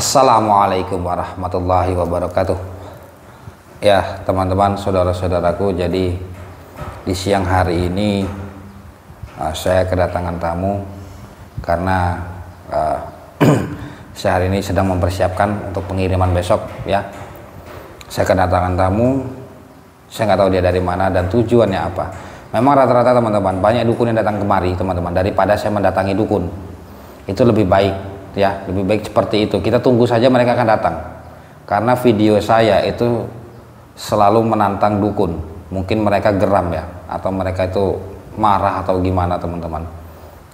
Assalamualaikum warahmatullahi wabarakatuh. Ya teman-teman, saudara-saudaraku, jadi di siang hari ini saya kedatangan tamu karena saya hari ini sedang mempersiapkan untuk pengiriman besok ya. Saya kedatangan tamu, saya nggak tahu dia dari mana dan tujuannya apa. Memang rata-rata teman-teman banyak dukun yang datang kemari teman-teman, daripada saya mendatangi dukun. Itu lebih baik ya, lebih baik seperti itu. Kita tunggu saja mereka akan datang, karena video saya itu selalu menantang dukun. Mungkin mereka geram ya, atau mereka itu marah atau gimana teman-teman,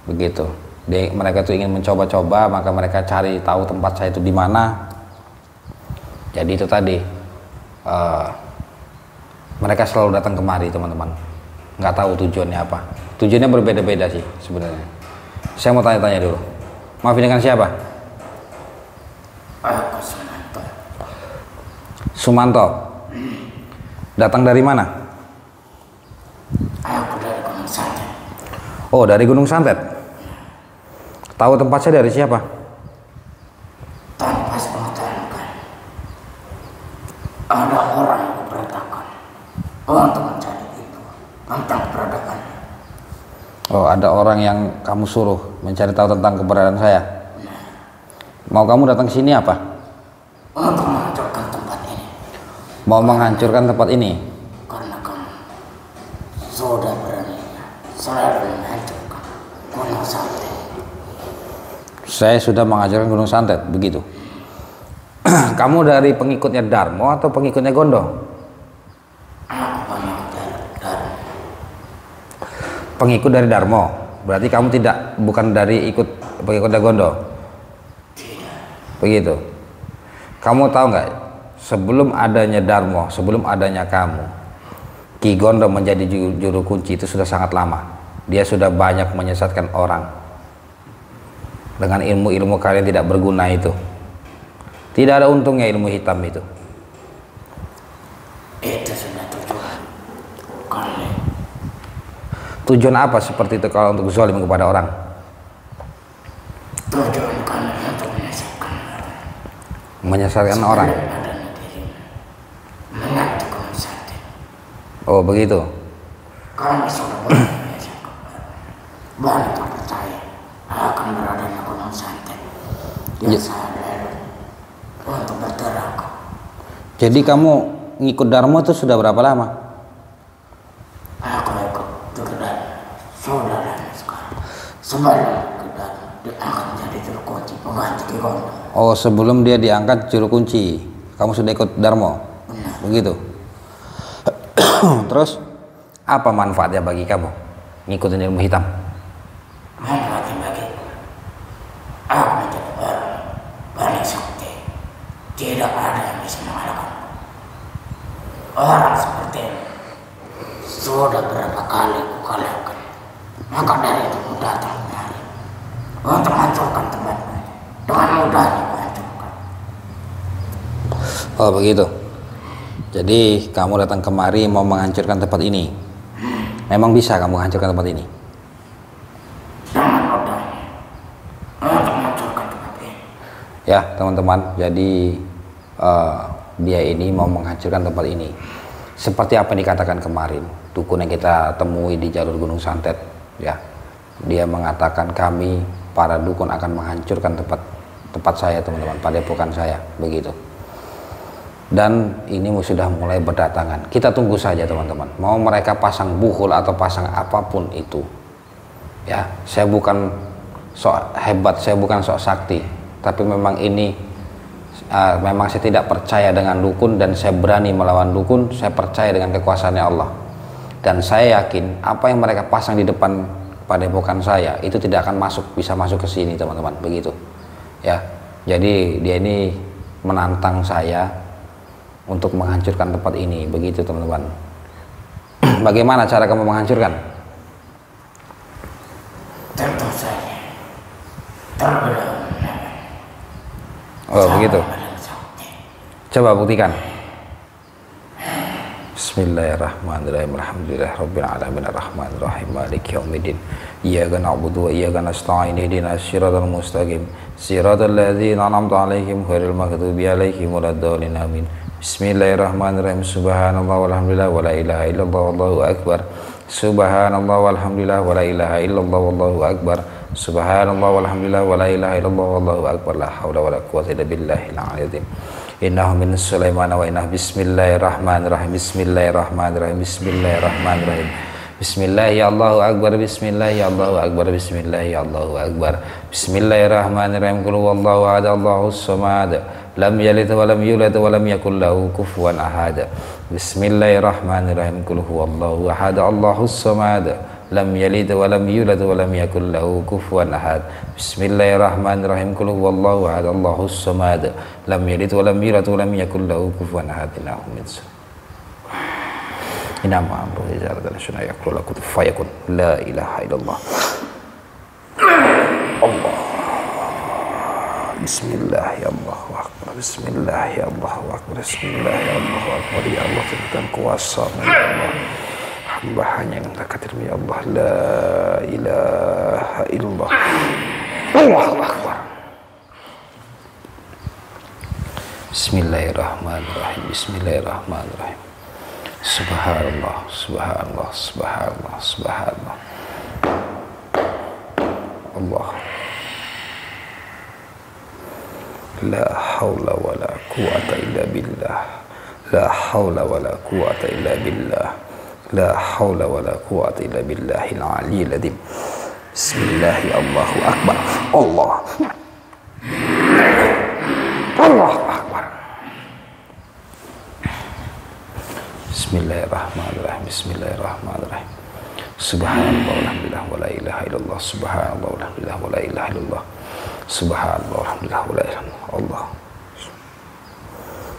begitu. Mereka itu ingin mencoba-coba, maka mereka cari tahu tempat saya itu di mana. Jadi itu tadi mereka selalu datang kemari teman-teman, nggak tahu tujuannya apa. Tujuannya berbeda-beda sih sebenarnya. Saya mau tanya-tanya dulu. Maaf, dengan siapa? Aku Sumanto. Sumanto. Datang dari mana? Aku dari Gunung Santet. Oh, dari Gunung Santet. Tahu tempat saya dari siapa? Tanpa sepengetahuan, ada orang yang berdatangan untuk mencari itu tentang peradabannya. Oh, ada orang yang kamu suruh mencari tahu tentang keberadaan saya. Mau kamu datang ke sini apa? Untuk menghancurkan tempat ini. Mau menghancurkan tempat ini? Karena kamu sudah berani selalu menghancurkan Gunung Santet. Saya sudah menghancurkan Gunung Santet, begitu. Kamu dari pengikutnya Darmo atau pengikutnya Gondo? Aku pengikut dari Darmo. Pengikut dari Darmo. Berarti kamu bukan dari pengikutnya Gondo? Tidak. Begitu. Kamu tahu nggak, sebelum adanya Darmo, sebelum adanya kamu, Ki Gondo menjadi juru kunci itu sudah sangat lama. Dia sudah banyak menyesatkan orang dengan ilmu-ilmu kalian tidak berguna itu. Tidak ada untungnya ilmu hitam itu. Itu sudah tujuan kalian. Tujuan apa seperti itu kalau untuk zalim kepada orang? Tujuan kalian untuk menyesatkan orang. Menyesatkan orang. Menantu Gunung Santet. Oh begitu. Kami sudah boleh menyesatkan orang. Banyak tak percaya akan beradanya Gunung Santet yang saya lalu untuk bergerak. Jadi kamu ngikut Darmo itu sudah berapa lama? Aku ikut Durdan sudah lama sekarang. Sebelum kita diangkat menjadi juru kunci pengganti Ki Gondo. Oh, sebelum dia diangkat juru kunci, kamu sudah ikut Darmo? Benar. Begitu. Terus apa manfaatnya bagi kamu ngikutin ilmu hitam? Manfaatnya bagiku, aku menjadi orang paling sakti. Tidak ada yang bisa mengalahkan. Orang seperti ini sudah berapa kali kukalahkan. Maka dari itu ku datang kemari untuk menghancurkan tempatmu. Dengan mudahnya menghancurkan. Oh begitu. Jadi kamu datang kemari mau menghancurkan tempat ini. Memang bisa kamu hancurkan tempat ini? Dengan mudahnya untuk menghancurkan tempat ini. Ya teman-teman, jadi dia ini mau menghancurkan tempat ini. Seperti apa yang dikatakan kemarin dukun yang kita temui di jalur Gunung Santet ya. Dia mengatakan kami para dukun akan menghancurkan tempat saya teman-teman, padepokan saya, begitu. Dan ini sudah mulai berdatangan. Kita tunggu saja teman-teman. Mau mereka pasang buhul atau pasang apapun itu ya, saya bukan sok hebat, saya bukan sok sakti, tapi memang ini memang saya tidak percaya dengan dukun dan saya berani melawan dukun. Saya percaya dengan kekuasaannya Allah dan saya yakin apa yang mereka pasang di depan padepokan saya itu tidak akan bisa masuk ke sini teman-teman, begitu ya. Jadi dia ini menantang saya untuk menghancurkan tempat ini, begitu teman-teman. Bagaimana cara kamu menghancurkan? Tentu saja terbelah. Oh begitu. Coba buktikan. Bismillahirrahmanirrahim. Alhamdulillah rabbil alamin arrahmanir rahim maliki yaumiddin. Iyyaka na'budu wa iyyaka nasta'in ihdinas siratal mustaqim siratal ladzina an'amta 'alaihim ghairil maghdubi 'alaihim waladdallin amin. Bismillahirrahmanirrahim. Subhanallah walhamdulillah wa la ilaha illallah wallahu akbar. Subhanallah walhamdulillah wa la ilaha illallah wallahu akbar. Subhanallah walhamdulillah wa la ilaha illallah wallahu akbar. La haula wala quwwata illa billahil azim. Innahu min Sulaiman wa innahu bismillahirrahmanirrahim. Bismillahirrahmanirrahim. Bismillahirrahmanirrahim. Bismillah ya Allahu akbar. Bismillah ya Allahu akbar. Bismillah ya Allahu akbar. Bismillahirrahmanirrahim. Qul huwallahu ahad Allahus samad. Lam yalid wa lam yulad wa lam yakul lahu kufuwan ahad. Bismillahirrahmanirrahim. Qul huwallahu ahad Allahus samad. Lam yalid wa lam yulad wa lam yakul lahu kufuwan ahad. Bismillahirrahmanirrahim. Qul huwallahu ahad Allahus samad. Lam yalid wa lam yulad wa lam yakul lahu kufuwan ahad. Inama amruhu idza arada syai'an yaqulu lahu kun fayakun. La ilaha illallah. Allah. Bismillah ya Allahu akbar. Bismillah ya Allahu akbar. Bismillah ya Allahu akbar. Ya Allah, Tuhan kuasa, ya Allah. Hamba hanya yang takdirmu ya Allah. La ilaha illallah. Allahu akbar. Bismillahirrahmanirrahim. Bismillahirrahmanirrahim. Subhanallah, subhanallah, subhanallah, subhanallah. Allah. La haula wala quwata illa billah. La haula wala quwata illa billah. La haula wala quwata illa billahil aliyyil azim. Bismillah ya Allahu akbar. Allah. Allahu akbar. Bismillahirrahmanirrahim. Bismillahirrahmanirrahim. Subhanallah walhamdulillah wa la ilaha illallah. Subhanallah walhamdulillah wa la ilaha illallah. Subhanallah walhamdulillah wa la ilaha illallah. Allah.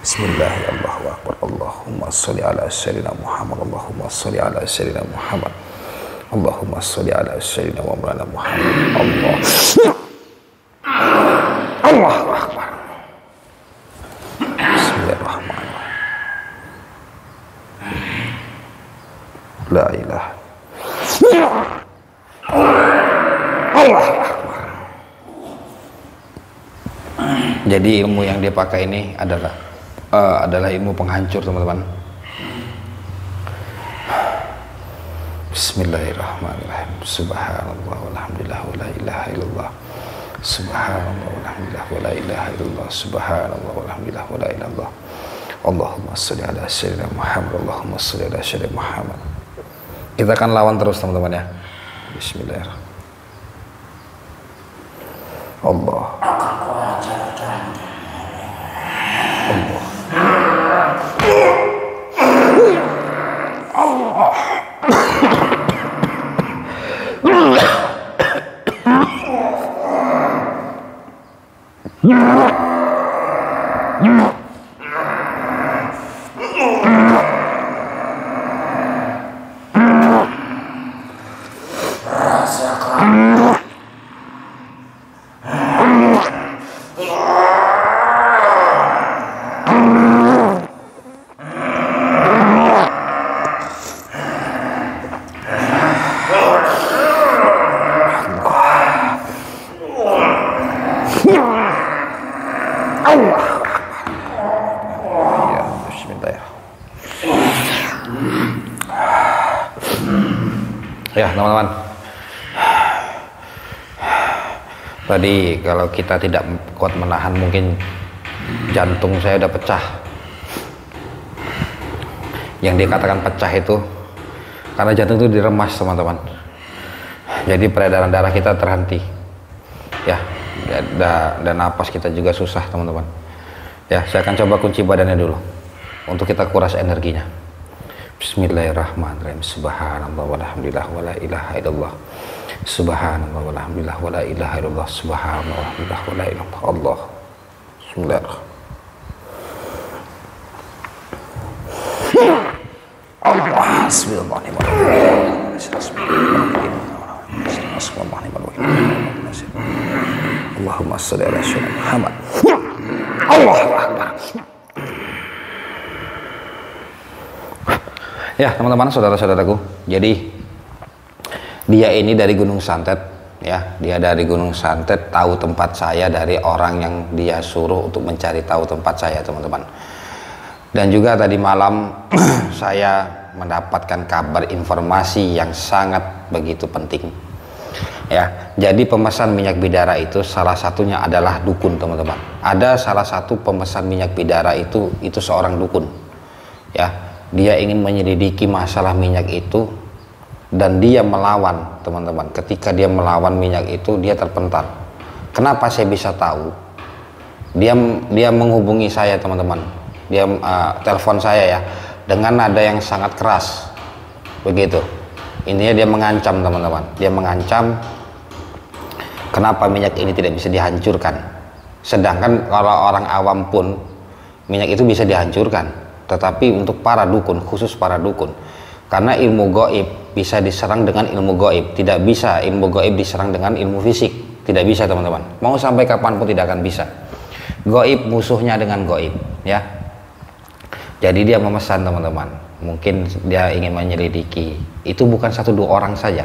Bismillah ya Allahu akbar. Allahumma sholli ala sayyidina Muhammad. Allahumma sholli ala sayyidina Muhammad. Allahumma sholli ala sayyidina wa maulana Muhammad. Allah. Allahu akbar. Bismillahirrahmanirrahim. La ilaha. Allahu akbar. Jadi ilmu yang dia pakai ini adalah ilmu penghancur, teman-teman. Bismillahirrahmanirrahim. Subhanallah walhamdulillah wa la ilaha illallah. Subhanallah walhamdulillah wa la ilaha illallah. Subhanallah walhamdulillah wa la ilaha illallah. Allahumma sholli ala sayyidina Muhammad. Allahumma sholli ala sayyidina Muhammad. Kita akan lawan terus, teman-teman ya. Bismillahirrahmanirrahim. Allah. Allah. Ya teman-teman, tadi kalau kita tidak kuat menahan, mungkin jantung saya udah pecah. Yang dikatakan pecah itu karena jantung itu diremas, teman-teman. Jadi peredaran darah kita terhenti, ya, dan napas kita juga susah, teman-teman. Ya, saya akan coba kunci badannya dulu untuk kita kuras energinya. Bismillahirrahmanirrahim. Subhanallah walhamdulillah wa la ilaha illallah. Subhanallah walhamdulillah wa la ilaha illallah. Subhanallah walhamdulillah wa la ilaha illallah. Allah. Bismillahirrahmanirrahim. Allah. Bismillahirrahmanirrahim. Allahumma sholli ala sayyidina Muhammad. Allahu akbar. Ya teman-teman, saudara-saudaraku, jadi dia ini dari Gunung Santet, ya, dia dari Gunung Santet, tahu tempat saya dari orang yang dia suruh untuk mencari tahu tempat saya, teman-teman. Dan juga tadi malam saya mendapatkan kabar informasi yang sangat begitu penting, ya. Jadi pemesan minyak bidara itu salah satunya adalah dukun, teman-teman. Ada salah satu pemesan minyak bidara itu seorang dukun, ya. Dia ingin menyelidiki masalah minyak itu dan dia melawan, teman-teman. Ketika dia melawan minyak itu, dia terpental. Kenapa saya bisa tahu? Dia menghubungi saya, teman-teman. Dia telepon saya, ya, dengan nada yang sangat keras, begitu. Intinya dia mengancam, teman-teman. Dia mengancam kenapa minyak ini tidak bisa dihancurkan. Sedangkan kalau orang awam pun minyak itu bisa dihancurkan. Tetapi untuk para dukun, khusus para dukun, karena ilmu gaib bisa diserang dengan ilmu gaib, tidak bisa ilmu gaib diserang dengan ilmu fisik, tidak bisa, teman-teman. Mau sampai kapanpun tidak akan bisa. Gaib musuhnya dengan gaib, ya. Jadi dia memesan, teman-teman. Mungkin dia ingin menyelidiki. Itu bukan 1-2 orang saja.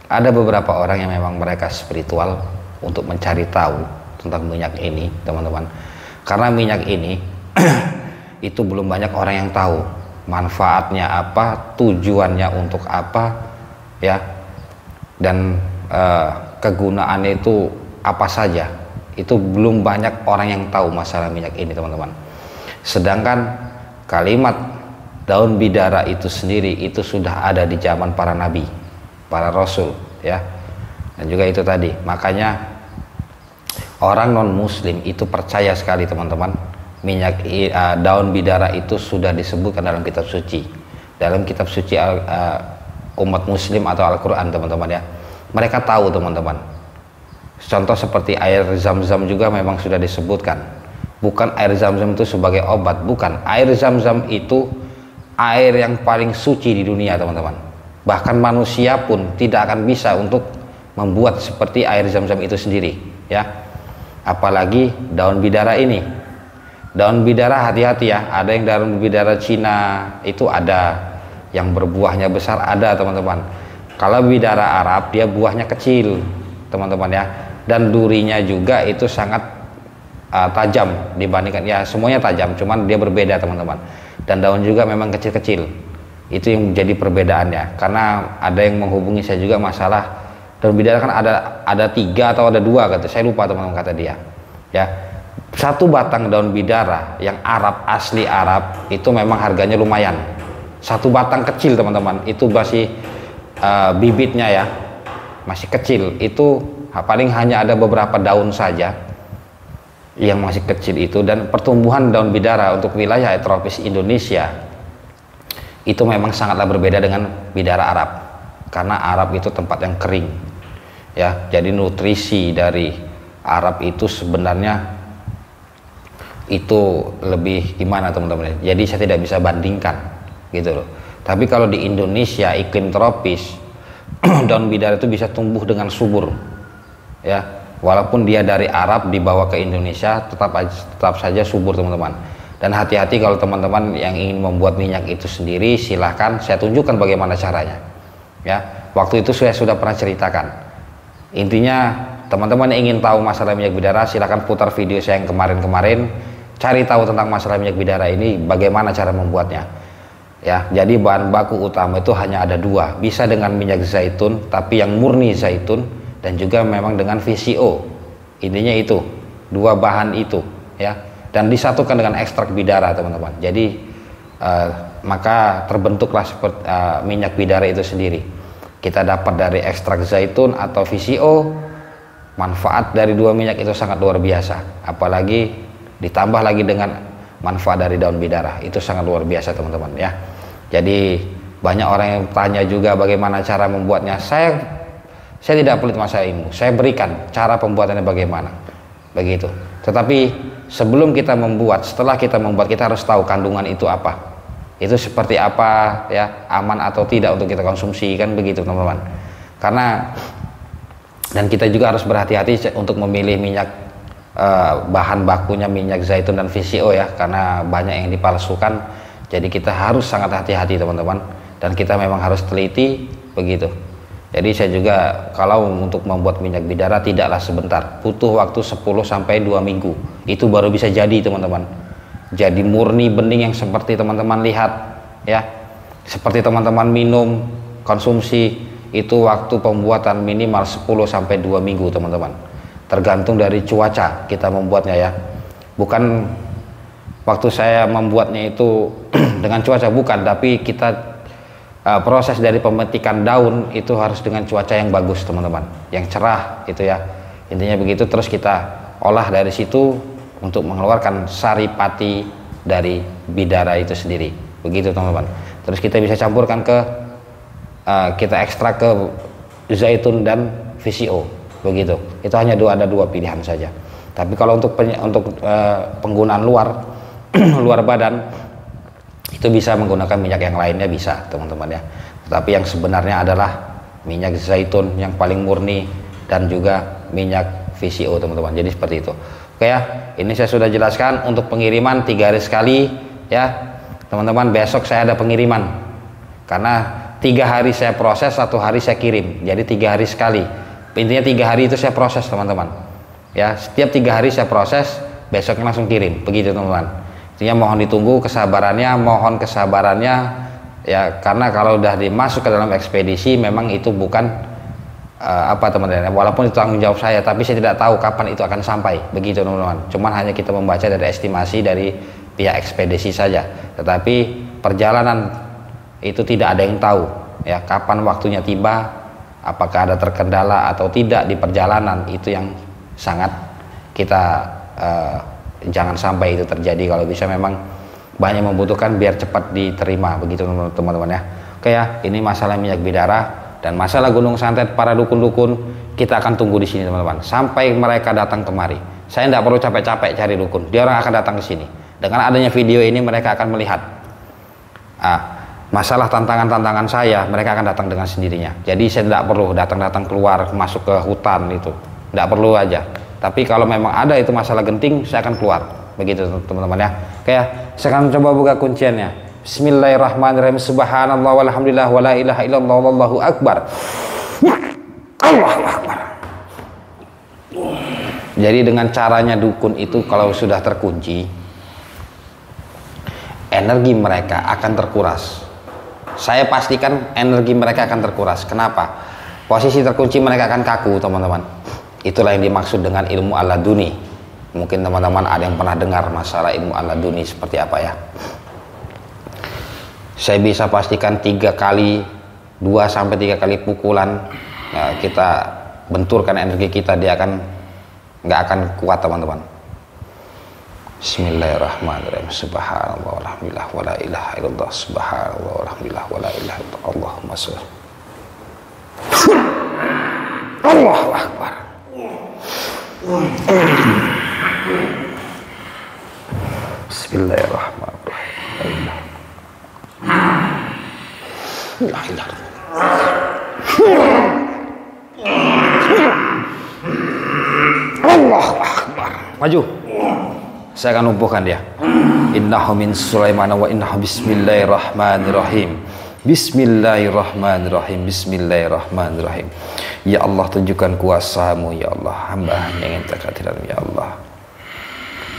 Ada beberapa orang yang memang mereka spiritual untuk mencari tahu tentang minyak ini, teman-teman. Karena minyak ini itu belum banyak orang yang tahu manfaatnya apa, tujuannya untuk apa, ya, dan kegunaannya itu apa saja. Itu belum banyak orang yang tahu masalah minyak ini, teman-teman. Sedangkan kalimat daun bidara itu sendiri itu sudah ada di zaman para nabi, para rasul, ya. Dan juga itu tadi, makanya orang non muslim itu percaya sekali, teman-teman. Minyak daun bidara itu sudah disebutkan dalam kitab suci, umat muslim atau Al-Quran, teman-teman, ya. Mereka tahu, teman-teman. Contoh seperti air zam-zam juga memang sudah disebutkan. Bukan air zam-zam itu sebagai obat, bukan. Air zam-zam itu air yang paling suci di dunia, teman-teman. Bahkan manusia pun tidak akan bisa untuk membuat seperti air zam-zam itu sendiri, ya. Apalagi daun bidara ini. Daun bidara, hati-hati, ya. Ada yang daun bidara Cina itu ada, yang berbuahnya besar ada, teman-teman. Kalau bidara Arab dia buahnya kecil, teman-teman, ya. Dan durinya juga itu sangat tajam dibandingkan, ya, semuanya tajam, cuman dia berbeda, teman-teman. Dan daun juga memang kecil-kecil. Itu yang menjadi perbedaannya. Karena ada yang menghubungi saya juga masalah daun bidara kan ada 3 atau ada 2 kata. Saya lupa, teman-teman, kata dia, ya. Satu batang daun bidara yang Arab, asli Arab, itu memang harganya lumayan. Satu batang kecil, teman-teman, itu masih bibitnya, ya, masih kecil. Itu paling hanya ada beberapa daun saja yang masih kecil itu. Dan pertumbuhan daun bidara untuk wilayah tropis Indonesia itu memang sangatlah berbeda dengan bidara Arab. Karena Arab itu tempat yang kering, ya. Jadi nutrisi dari Arab itu sebenarnya itu lebih gimana, teman-teman. Jadi saya tidak bisa bandingkan, gitu loh. Tapi kalau di Indonesia iklim tropis daun bidara itu bisa tumbuh dengan subur, ya. Walaupun dia dari Arab dibawa ke Indonesia tetap saja subur, teman-teman. Dan hati-hati kalau teman-teman yang ingin membuat minyak itu sendiri, silahkan saya tunjukkan bagaimana caranya, ya. Waktu itu saya sudah pernah ceritakan. Intinya teman-teman yang ingin tahu masalah minyak bidara, silahkan putar video saya yang kemarin-kemarin. Cari tahu tentang masalah minyak bidara ini, bagaimana cara membuatnya, ya. Jadi bahan baku utama itu hanya ada 2, bisa dengan minyak zaitun tapi yang murni zaitun, dan juga memang dengan VCO. Intinya itu 2 bahan itu, ya, dan disatukan dengan ekstrak bidara, teman-teman. Jadi maka terbentuklah seperti minyak bidara itu sendiri. Kita dapat dari ekstrak zaitun atau VCO. Manfaat dari 2 minyak itu sangat luar biasa, apalagi ditambah lagi dengan manfaat dari daun bidara, itu sangat luar biasa, teman-teman, ya. Jadi banyak orang yang tanya juga bagaimana cara membuatnya. Saya tidak pelit masalah ilmu, saya berikan cara pembuatannya bagaimana, begitu. Tetapi sebelum kita membuat, setelah kita membuat, kita harus tahu kandungan itu apa, itu seperti apa, ya, aman atau tidak untuk kita konsumsi, kan begitu, teman-teman. Karena dan kita juga harus berhati-hati untuk memilih minyak, bahan bakunya minyak zaitun dan VCO, ya, karena banyak yang dipalsukan. Jadi kita harus sangat hati-hati, teman-teman. dan kita memang harus teliti begitu. Jadi saya juga kalau untuk membuat minyak bidara tidaklah sebentar, butuh waktu 10 sampai 2 minggu. Itu baru bisa jadi teman-teman. Jadi murni bening yang seperti teman-teman lihat ya. Seperti teman-teman minum, konsumsi itu waktu pembuatan minimal 10 sampai 2 minggu teman-teman. Tergantung dari cuaca kita membuatnya ya. Bukan waktu saya membuatnya itu dengan cuaca bukan, tapi kita proses dari pemetikan daun itu harus dengan cuaca yang bagus teman-teman, yang cerah gitu ya, intinya begitu. Terus kita olah dari situ untuk mengeluarkan saripati dari bidara itu sendiri begitu teman-teman. Terus kita bisa campurkan ke kita ekstrak ke zaitun dan VCO begitu. Itu hanya ada dua pilihan saja. Tapi kalau untuk penggunaan luar luar badan itu bisa menggunakan minyak yang lainnya bisa teman-teman ya. Tapi yang sebenarnya adalah minyak zaitun yang paling murni dan juga minyak VCO teman-teman. Jadi seperti itu. Oke ya, ini saya sudah jelaskan untuk pengiriman 3 hari sekali ya teman-teman. Besok saya ada pengiriman karena 3 hari saya proses, 1 hari saya kirim, jadi 3 hari sekali. Intinya 3 hari itu saya proses teman-teman ya. Setiap 3 hari saya proses, besoknya langsung kirim begitu teman-teman. Intinya mohon ditunggu mohon kesabarannya ya, karena kalau udah dimasuk ke dalam ekspedisi memang itu bukan teman-teman, walaupun itu tanggung jawab saya, tapi saya tidak tahu kapan itu akan sampai begitu teman-teman. Cuman hanya kita membaca dari estimasi dari pihak ekspedisi saja, tetapi perjalanan itu tidak ada yang tahu ya kapan waktunya tiba, apakah ada terkendala atau tidak di perjalanan. Itu yang sangat kita jangan sampai itu terjadi. Kalau bisa memang banyak membutuhkan biar cepat diterima begitu teman-teman ya. Oke ya, ini masalah minyak bidara dan masalah Gunung Santet. Para dukun-dukun kita akan tunggu di sini teman-teman sampai mereka datang kemari. Saya tidak perlu capek-capek cari dukun, dia orang akan datang ke sini. Dengan adanya video ini mereka akan melihat masalah tantangan-tantangan saya, mereka akan datang dengan sendirinya. Jadi saya tidak perlu datang-datang keluar masuk ke hutan, itu tidak perlu aja. Tapi kalau memang ada itu masalah genting, saya akan keluar begitu teman-teman ya. Oke ya, saya akan coba buka kunciannya. Bismillahirrahmanirrahim. Subhanallah walhamdulillah wala ilaha illallah wallahu akbar. Allahu akbar. Jadi dengan caranya dukun itu kalau sudah terkunci, energi mereka akan terkuras. Saya pastikan energi mereka akan terkuras. Kenapa? Posisi terkunci mereka akan kaku teman-teman. Itulah yang dimaksud dengan ilmu aladuni. Mungkin teman-teman ada yang pernah dengar masalah ilmu aladuni seperti apa ya. Saya bisa pastikan 3 kali 2 sampai 3 kali pukulan kita benturkan energi kita, dia nggak akan kuat teman-teman. Bismillahirrahmanirrahim. Subhanallah walhamdulillah wala ilaha illallah. Subhanallah walhamdulillah wala ilaha illallah. Allahumma sholli. Allahu akbar. Bismillahirrahmanirrahim. La ilaha Allahu akbar. Maju. Saya akan lumpuhkan dia. Innahu min Sulaiman wa innahu bismillahirrahmanirrahim. Bismillahirrahmanirrahim. Bismillahirrahmanirrahim. Ya Allah, tunjukkan kuasa-Mu ya Allah. Hamba hanya ingin kehadiran ya Allah.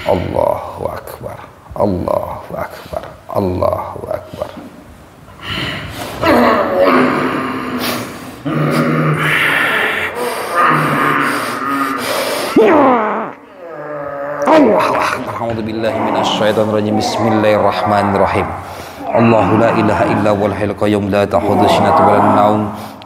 Allahu akbar. Allahu akbar. Allahu akbar. Allahu akbar. A'udzubillahi minasyaitonir rajim. Bismillahirrahmanirrahim. Allahu la ilaha illa huwal hayyul qayyum la ta'khudhuhu sinatun wa la nawm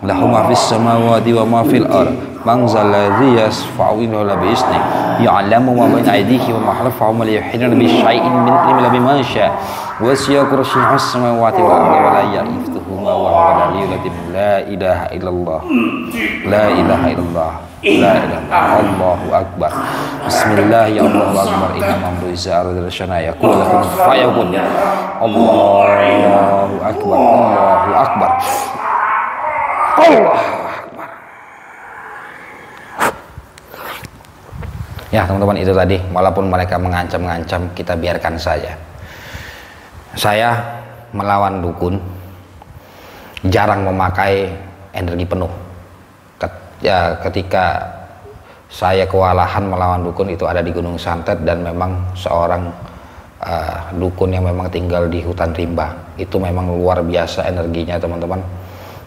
lahu ma fis samawati wa ma fil ard man zal ladzi yashfa'u illa bi idhnihi ya'lamu ma baina aydihim wa ma khalfahum wa la yuhituna bi syai'in min ilmihi illa bima syaa wa wasi'a kursiyyuhu as-samawati wal arda wa la ya'uduhu wa huwa al-'aliyyul 'azim. La ilaha illallah. La ilaha illallah. La ilaha Allahu akbar. Bismillah ya Allahu akbar. Inna mamdu izar darsyana yaqulu lakum fayakun. Allahu akbar. Allahu akbar. Allahu akbar. Ya teman-teman, itu tadi, walaupun mereka mengancam-ngancam, kita biarkan saja. Saya melawan dukun jarang memakai energi penuh. Ketika saya kewalahan melawan dukun itu ada di Gunung Santet, dan memang seorang dukun yang memang tinggal di hutan rimba, itu memang luar biasa energinya teman-teman.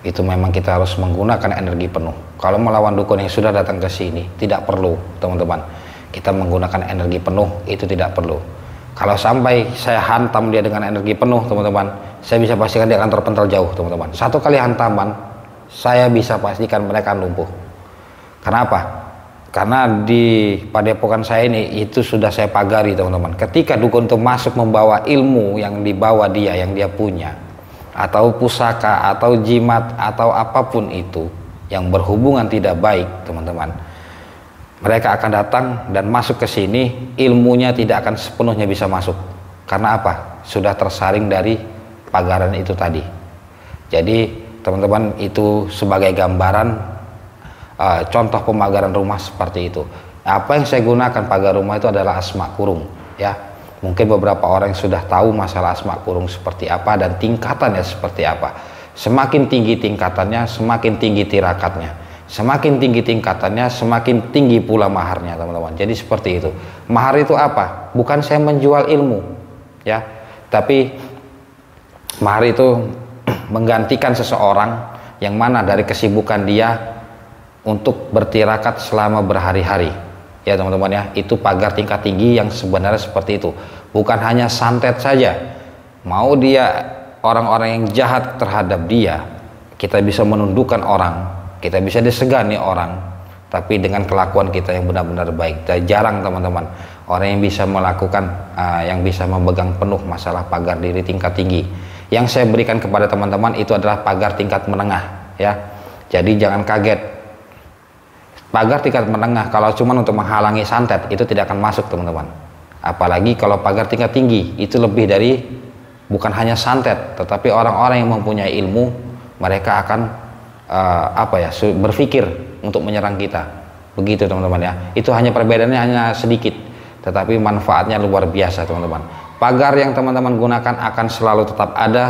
Itu memang kita harus menggunakan energi penuh. Kalau melawan dukun yang sudah datang ke sini, tidak perlu teman-teman kita menggunakan energi penuh, itu tidak perlu. Kalau sampai saya hantam dia dengan energi penuh teman-teman, saya bisa pastikan dia akan terpental jauh teman-teman. Satu kali hantaman saya bisa pastikan mereka lumpuh. Kenapa? Karena di padepokan saya ini itu sudah saya pagari teman-teman. Ketika dukun itu masuk membawa ilmu yang dibawa dia, yang dia punya, atau pusaka, atau jimat, atau apapun itu yang berhubungan tidak baik teman-teman, mereka akan datang dan masuk ke sini, ilmunya tidak akan sepenuhnya bisa masuk. Karena apa? Sudah tersaring dari pagaran itu tadi. Jadi teman-teman, itu sebagai gambaran contoh pemagaran rumah seperti itu. Apa yang saya gunakan pagar rumah itu adalah asma kurung, ya. Mungkin beberapa orang yang sudah tahu masalah asma kurung seperti apa dan tingkatannya seperti apa. Semakin tinggi tingkatannya, semakin tinggi tirakatnya. Semakin tinggi tingkatannya, semakin tinggi pula maharnya teman-teman. Jadi seperti itu. Mahar itu apa? Bukan saya menjual ilmu, ya, tapi mahar itu menggantikan seseorang yang mana dari kesibukan dia untuk bertirakat selama berhari-hari, ya teman-teman ya. Itu pagar tingkat tinggi yang sebenarnya seperti itu. Bukan hanya santet saja, mau dia orang-orang yang jahat terhadap dia, kita bisa menundukkan orang, kita bisa disegani orang, tapi dengan kelakuan kita yang benar-benar baik. Dan jarang teman-teman orang yang bisa melakukan yang bisa memegang penuh masalah pagar diri tingkat tinggi. Yang saya berikan kepada teman-teman itu adalah pagar tingkat menengah, ya. Jadi jangan kaget, pagar tingkat menengah kalau cuma untuk menghalangi santet itu tidak akan masuk teman-teman. Apalagi kalau pagar tingkat tinggi, itu lebih dari bukan hanya santet, tetapi orang-orang yang mempunyai ilmu, mereka akan berpikir untuk menyerang kita. Begitu teman-teman ya. Itu hanya perbedaannya hanya sedikit, tetapi manfaatnya luar biasa teman-teman. Pagar yang teman-teman gunakan akan selalu tetap ada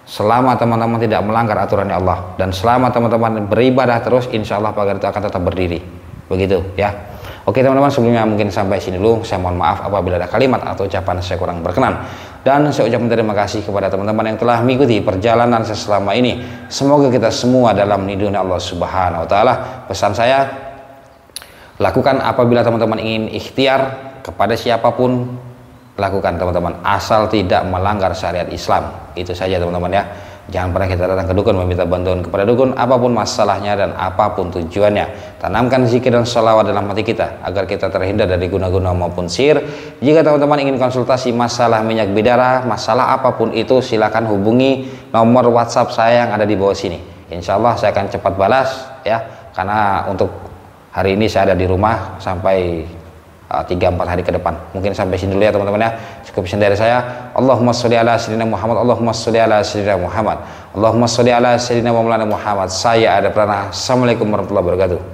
selama teman-teman tidak melanggar aturannya Allah, dan selama teman-teman beribadah terus, insya Allah pagar itu akan tetap berdiri. Begitu ya. Oke teman-teman, sebelumnya mungkin sampai sini dulu. Saya mohon maaf apabila ada kalimat atau ucapan saya kurang berkenan, dan saya ucapkan terima kasih kepada teman-teman yang telah mengikuti perjalanan saya selama ini. Semoga kita semua dalam lindungan Allah Subhanahu wa taala. Pesan saya, lakukan apabila teman-teman ingin ikhtiar kepada siapapun, lakukan teman-teman, asal tidak melanggar syariat Islam. Itu saja teman-teman ya. Jangan pernah kita datang ke dukun meminta bantuan kepada dukun, apapun masalahnya dan apapun tujuannya. Tanamkan zikir dan sholawat dalam hati kita agar kita terhindar dari guna-guna maupun sihir. Jika teman-teman ingin konsultasi masalah minyak bidara, masalah apapun itu, silakan hubungi nomor WhatsApp saya yang ada di bawah sini. Insya Allah saya akan cepat balas ya, karena untuk hari ini saya ada di rumah sampai 3-4 hari ke depan. Mungkin sampai sini dulu ya teman-teman ya. Cukup sekian dari saya. Allahumma sholli ala sayyidina Muhammad, Allahumma sholli ala sayyidina Muhammad, Allahumma sholli ala sayyidina Maulana Muhammad. Saya ada pernah. Assalamualaikum warahmatullahi wabarakatuh.